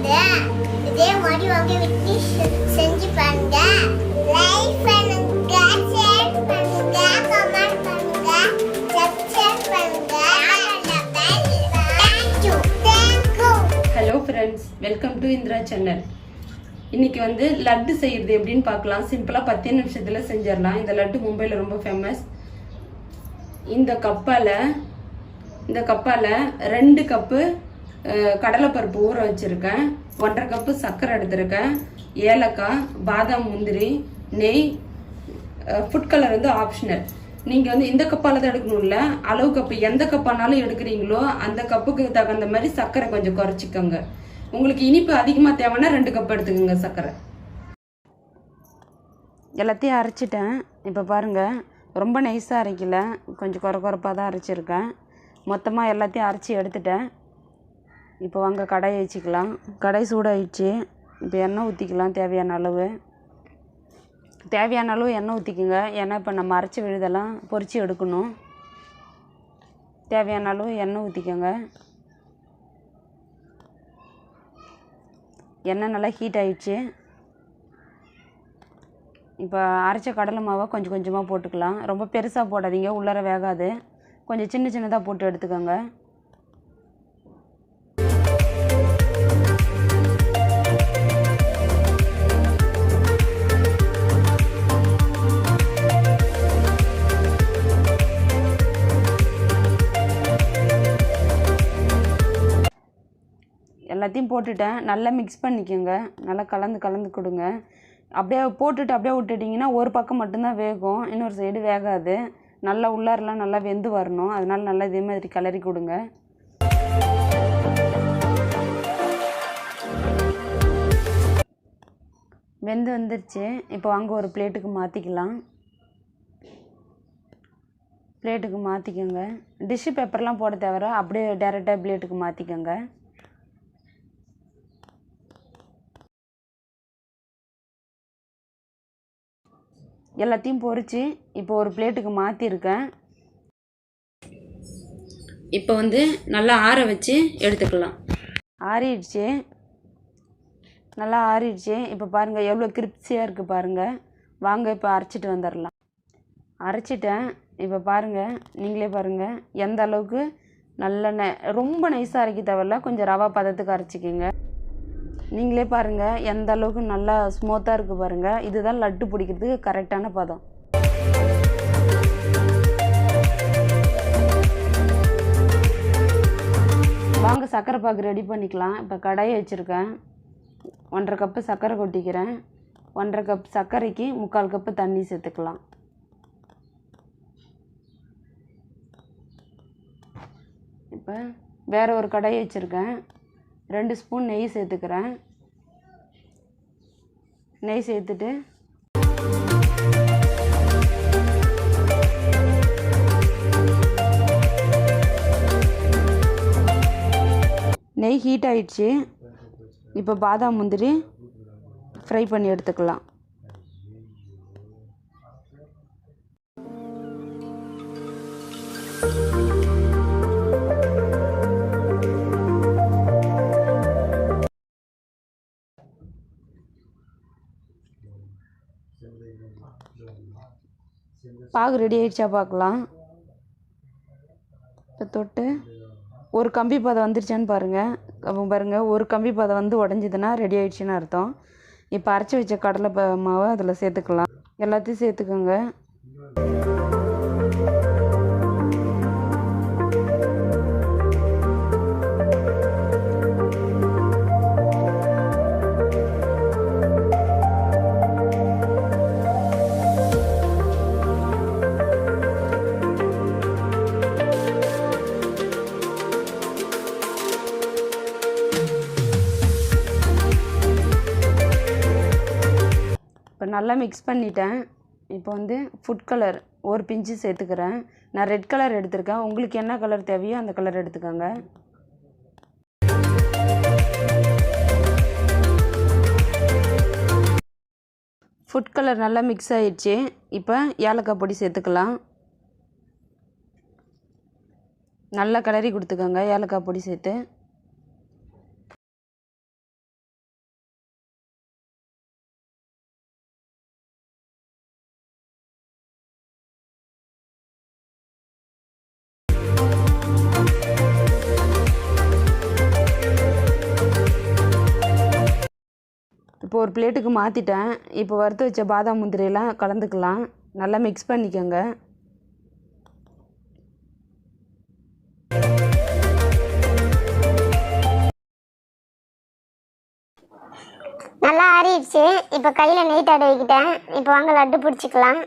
பண்ணுங்க. இதே மாதிரி உங்க வீட்லயும் செஞ்சு பாருங்க. லைக் பண்ணுங்க, ஷேர் பண்ணுங்க, கமெண்ட் பண்ணுங்க, சப்ஸ்கிரைப் பண்ணுங்க. Thank you. Hello friends, welcome to Indira channel. இன்னைக்கு லட்டு செய்யறது எப்படின்னு பார்க்கலாம். சிம்பிளாக 10 நிமிஷத்தில் செஞ்சிடலாம். இந்த லட்டு மும்பையில் ரொம்ப ஃபேமஸ். இந்த கப்பால் 2 கப்பு கடலைப்பருப்பு ஊற வச்சுருக்கேன். 1.5 கப்பு சர்க்கரை எடுத்திருக்கேன். ஏலக்காய், பாதாம், முந்திரி, நெய், ஃபுட் கலர் ஆப்ஷனல். நீங்கள் இந்த கப்பால் தான் எடுக்கணும்ல. அளவு கப்பு எந்த கப்பானாலும் எடுக்கிறீங்களோ அந்த கப்புக்கு தகுந்த மாதிரி சர்க்கரை கொஞ்சம் குறைச்சிக்கோங்க. உங்களுக்கு இனிப்பு அதிகமாக தேவைன்னா 2 கப் எடுத்துக்கோங்க சர்க்கரை. எல்லாத்தையும் அரைச்சிட்டேன். இப்போ பாருங்கள், ரொம்ப நைஸாக அரைக்கல, கொஞ்சம் குறைப்பாக தான் அரைச்சிருக்கேன். மொத்தமாக எல்லாத்தையும் அரைச்சி எடுத்துட்டேன். இப்போ வாங்க கடாயை வச்சுக்கலாம். கடாய் சூடாகிடுச்சு. இப்போ எண்ணெய் ஊற்றிக்கலாம். தேவையான அளவு எண்ணெய் ஊற்றிக்குங்க. ஏன்னா இப்போ நம்ம அரைச்சி விழுதெல்லாம் பொரித்து எடுக்கணும். தேவையான அளவு எண்ணெய் ஊற்றிக்கோங்க. எண்ணெய் நல்லா ஹீட் ஆகிடுச்சு. இப்போ அரைச்ச கடலை மாவை கொஞ்சம் கொஞ்சமாக போட்டுக்கலாம். ரொம்ப பெருசாக போடாதீங்க, உள்ளார வேகாது. கொஞ்சம் சின்னதாக போட்டு எடுத்துக்கோங்க. எல்லாத்தையும் போட்டுட்டேன். நல்லா மிக்ஸ் பண்ணிக்கோங்க. நல்லா கலந்து கொடுங்க. அப்படியே போட்டுட்டு அப்படியே விட்டுட்டிங்கன்னா ஒரு பக்கம் மட்டும்தான் வேகும், இன்னொரு சைடு வேகாது. நல்லா உள்ளாரெலாம் நல்லா வெந்து வரணும். அதனால நல்லா இதே மாதிரி கிளறி கொடுங்க. வந்துருச்சு. இப்போ வாங்க ஒரு பிளேட்டுக்கு மாற்றிக்கலாம். பிளேட்டுக்கு மாற்றிக்கோங்க. டிஷ்ஷு பேப்பர்லாம் போட தேவை, அப்படியே டேரெக்டாக பிளேட்டுக்கு மாற்றிக்கோங்க. எல்லாத்தையும் பொரித்து இப்போ ஒரு பிளேட்டுக்கு மாற்றிருக்கேன். இப்போ நல்லா ஆற வச்சு எடுத்துக்கலாம். ஆறிடுச்சு, நல்லா ஆறிடுச்சு. இப்போ பாருங்கள் எவ்வளோ கிரிப்ஸியாக இருக்குது பாருங்கள். வாங்க இப்போ அரைச்சிட்டு வந்துடலாம். அரைச்சிட்டேன். இப்போ பாருங்கள், நீங்களே பாருங்கள் எந்த அளவுக்கு நல்ல ரொம்ப நைஸாக அரைக்க தேவையில்ல, கொஞ்சம் ரவா பதத்துக்கு அரைச்சிக்கிங்க. நீங்களே பாருங்கள் எந்த அளவுக்கு நல்லா ஸ்மூத்தாக இருக்குது பாருங்கள். இதுதான் லட்டு பிடிக்கிறதுக்கு கரெக்டான பதம். வாங்க சர்க்கரை பாகு ரெடி பண்ணிக்கலாம். இப்போ கடாயை வச்சுருக்கேன். 1.5 கப்பு சர்க்கரை கொட்டிக்கிறேன். 1.5 கப் சர்க்கரைக்கு 3/4 கப்பு தண்ணி சேர்த்துக்கலாம். இப்போ வேறு ஒரு கடாயை வச்சுருக்கேன். 2 ஸ்பூன் நெய் சேர்த்துக்கிறேன். நெய் சேர்த்துட்டு நெய் ஹீட் ஆகிடுச்சு. இப்போ பாதாம், முந்திரி ஃப்ரை பண்ணி எடுத்துக்கலாம். பாகு ரெடி ஆகிடுச்சா பார்க்கலாம். இப்போ தொட்டு ஒரு கம்பி பதம் வந்துருச்சான்னு பாருங்கள். அப்போ பாருங்கள், ஒரு கம்பி பதம் உடஞ்சிதுன்னா ரெடி ஆகிடுச்சின்னு அர்த்தம். இப்போ அரைச்சி வச்ச கடலை மாவை அதில் சேர்த்துக்கலாம். எல்லாத்தையும் சேர்த்துக்கோங்க. இப்போ நல்லா மிக்ஸ் பண்ணிட்டேன். இப்போ ஃபுட் கலர் ஒரு பிஞ்சு சேர்த்துக்கிறேன். நான் ரெட் கலர் எடுத்திருக்கேன். உங்களுக்கு என்ன கலர் தேவையோ அந்த கலர் எடுத்துக்கோங்க. ஃபுட் கலர் நல்லா மிக்ஸ் ஆகிடுச்சு. இப்போ ஏலக்காய் பொடி சேர்த்துக்கலாம். நல்லா கிளறி கொடுத்துக்கோங்க ஏலக்காய் பொடி சேர்த்து. இப்போ ஒரு பிளேட்டுக்கு மாற்றிட்டேன். இப்போ வறுத்து வச்ச பாதாம் முந்திரியெல்லாம் கலந்துக்கலாம். நல்லா மிக்ஸ் பண்ணிக்கோங்க. நல்லா ஆறிடுச்சு. இப்போ கையில் நெய் தடவிக்கிட்டேன். இப்போ வாங்க லட்டு பிடிச்சிக்கலாம்.